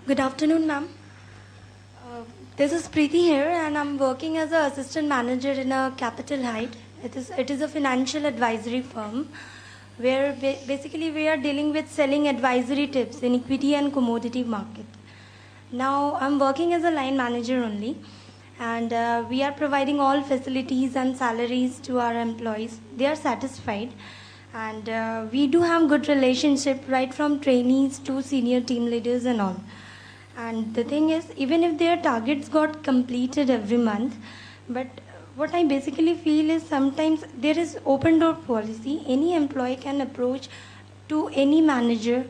Good afternoon, ma'am. Uh, this is Preeti here, and I'm working as an assistant manager in a Capital Height. It is a financial advisory firm where basically we are dealing with selling advisory tips in equity and commodity market. Now I'm working as a line manager only, and we are providing all facilities and salaries to our employees. They are satisfied, and we do have good relationship right from trainees to senior team leaders and all. And the thing is, even if their targets got completed every month, but what I basically feel is sometimes there is open door policy. Any employee can approach to any manager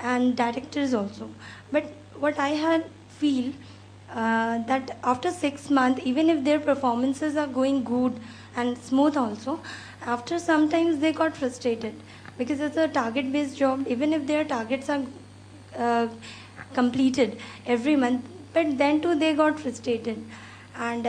and directors also. But what I had feel that after 6 months, even if their performances are going good and smooth also, after sometimes they got frustrated because it's a target-based job. Even if their targets are uh, completed every month, but then too they got frustrated. And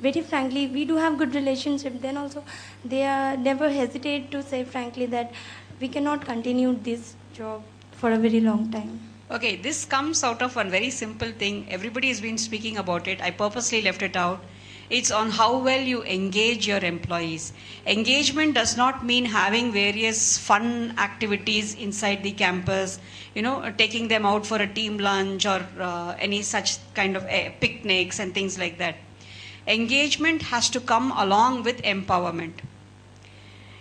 very frankly, we do have good relationship. Then also, they never hesitate to say frankly that we cannot continue this job for a very long time. Okay, this comes out of one very simple thing. Everybody has been speaking about it. I purposely left it out. It's on how well you engage your employees. Engagement does not mean having various fun activities inside the campus, taking them out for a team lunch or any such kind of picnics and things like that. Engagement has to come along with empowerment.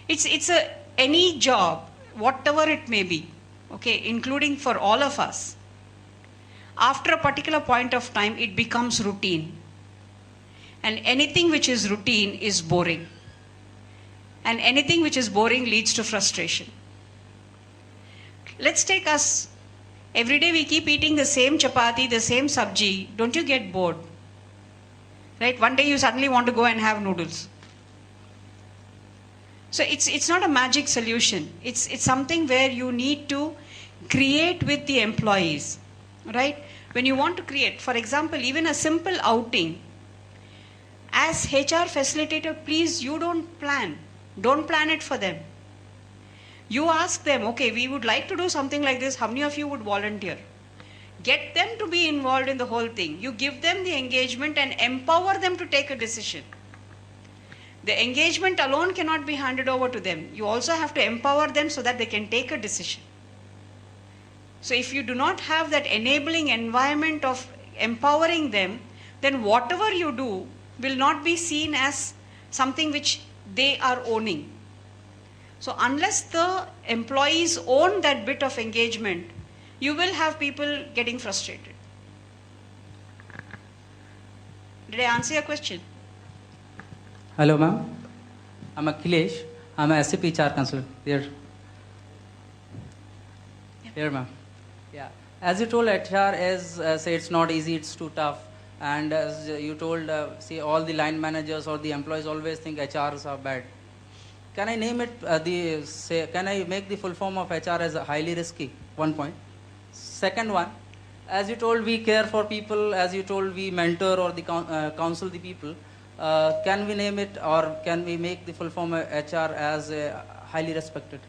It's any job, whatever it may be, okay, including for all of us. After a particular point of time, it becomes routine. And anything which is routine is boring. And anything which is boring leads to frustration. Let's take us. Every day we keep eating the same chapati, the same sabji. Don't you get bored? Right? One day you suddenly want to go and have noodles. So it's not a magic solution. It's something where you need to create with the employees. Right? When you want to create, for example, even a simple outing, as HR facilitator, please, you don't plan. Don't plan it for them. You ask them, okay, we would like to do something like this. How many of you would volunteer? Get them to be involved in the whole thing. You give them the engagement and empower them to take a decision. The engagement alone cannot be handed over to them. You also have to empower them so that they can take a decision. So if you do not have that enabling environment of empowering them, then whatever you do will not be seen as something which they are owning. So unless the employees own that bit of engagement, you will have people getting frustrated. Did I answer your question? Hello, ma'am. I'm Akhilesh. I'm a SAP HR consultant. Here, ma'am. Yeah. As you told, HR is, say, it's not easy, it's too tough. And as you told, see, all the line managers or the employees always think HRs are bad. Can I name it, can I make the full form of HR as a highly risky? 1 point. Second one, as you told, we care for people, as you told, we mentor or the counsel the people. Can we name it, or can we make the full form of HR as highly respected?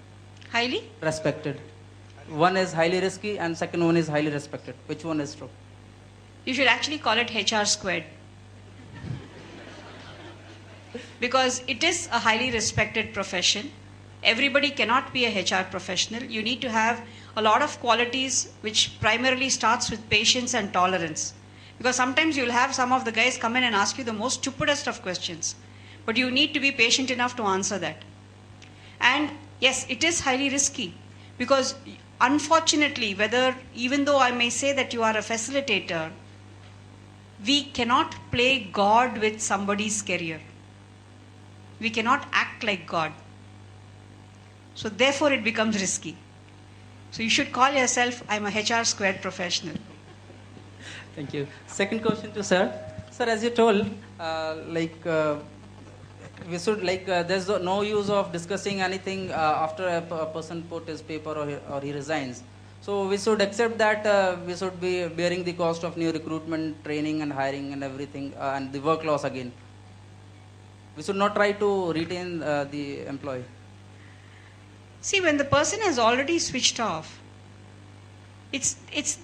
Highly? Respected. One is highly risky and second one is highly respected. Which one is true? You should actually call it HR squared. Because it is a highly respected profession. Everybody cannot be a HR professional. You need to have a lot of qualities which primarily starts with patience and tolerance. Because sometimes you'll have some of the guys come in and ask you the most stupidest of questions. But you need to be patient enough to answer that. And yes, it is highly risky. Because unfortunately, even though I may say that you are a facilitator, we cannot play God with somebody's career. We cannot act like God. So therefore it becomes risky. So you should call yourself, I'm a HR squared professional. Thank you. Second question to sir. Sir, as you told, we should there's no use of discussing anything after a person put his paper or he resigns. So we should accept that we should be bearing the cost of new recruitment, training and hiring and everything and the work loss again. We should not try to retain the employee. See, when the person has already switched off,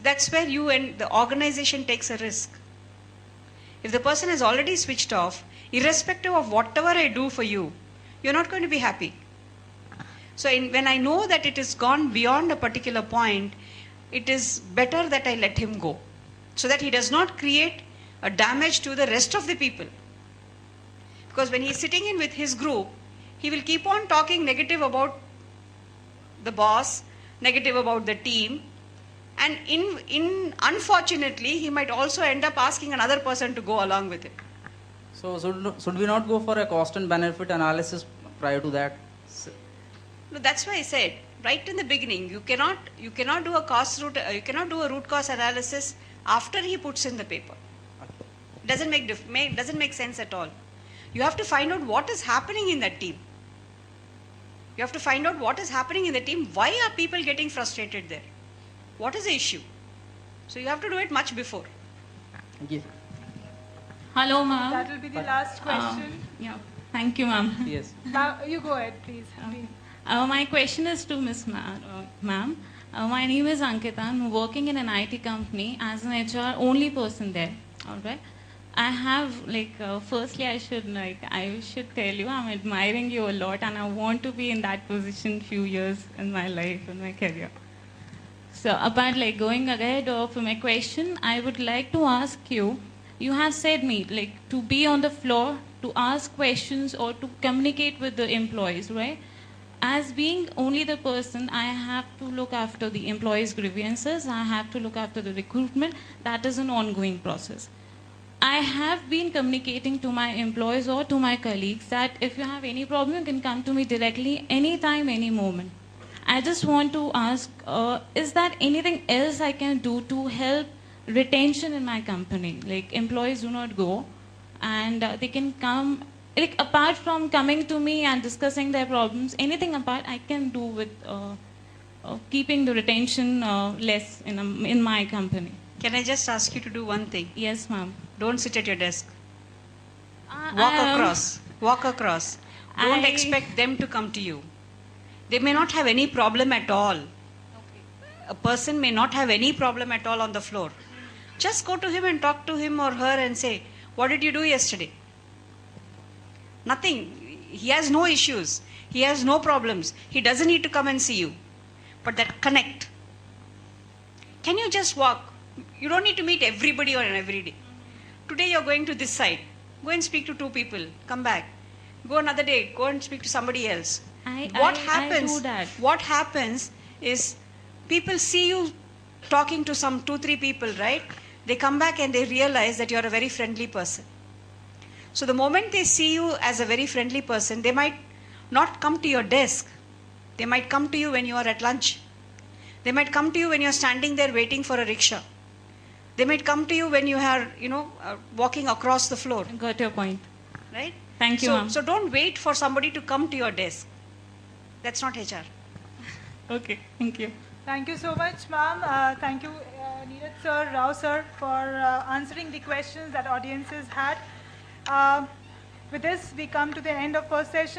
That's where you and the organization takes a risk. If the person has already switched off, irrespective of whatever I do for you, you're not going to be happy. So when I know that it has gone beyond a particular point, it is better that I let him go, so that he does not create a damage to the rest of the people. Because when he's sitting in with his group, he will keep on talking negative about the boss, negative about the team, and unfortunately, he might also end up asking another person to go along with it. So should we not go for a cost and benefit analysis prior to that? No, that's why I said right in the beginning, you cannot do a root cause analysis after he puts in the paper. Doesn't make sense at all. You have to find out what is happening in that team. You have to find out what is happening in the team. Why are people getting frustrated there? What is the issue? So you have to do it much before. Thank you. Hello, ma'am. That will be the last question. Yeah. Thank you, ma'am. Yes. You go ahead, please. My question is to Miss Ma'am. My name is Ankita. I'm working in an IT company as an HR only person there. All right. I have firstly I should tell you I'm admiring you a lot, and I want to be in that position few years in my life, in my career. So about going ahead for my question, I would like to ask you. You have said me to be on the floor, to ask questions or to communicate with the employees, right? As being only the person, I have to look after the employees' grievances. I have to look after the recruitment. That is an ongoing process. I have been communicating to my employees or to my colleagues that if you have any problem, you can come to me directly, anytime, any moment. I just want to ask, is there anything else I can do to help retention in my company? Employees do not go, and they can come, apart from coming to me and discussing their problems, anything apart I can do with keeping the retention less in my company. Can I just ask you to do one thing? Yes, ma'am. Don't sit at your desk. Walk across. Don't expect them to come to you. They may not have any problem at all. Okay. A person may not have any problem at all on the floor. Just go to him and talk to him or her and say, what did you do yesterday? Nothing. He has no issues. He has no problems. He doesn't need to come and see you. But that connect. Can you just walk? You don't need to meet everybody on every day. Today you're going to this side. Go and speak to 2 people. Come back. Go another day. Go and speak to somebody else. I do that. What happens is people see you talking to some 2-3 people, right? They come back and they realize that you're a very friendly person. So the moment they see you as a very friendly person, they might not come to your desk. They might come to you when you are at lunch. They might come to you when you're standing there waiting for a rickshaw. They might come to you when you are, walking across the floor. I got your point. Right? Thank you, ma'am. So don't wait for somebody to come to your desk. That's not HR. Okay, thank you. Thank you so much, ma'am. Thank you, Neeraj sir, Rao sir, for answering the questions that audiences had. With this, we come to the end of first session.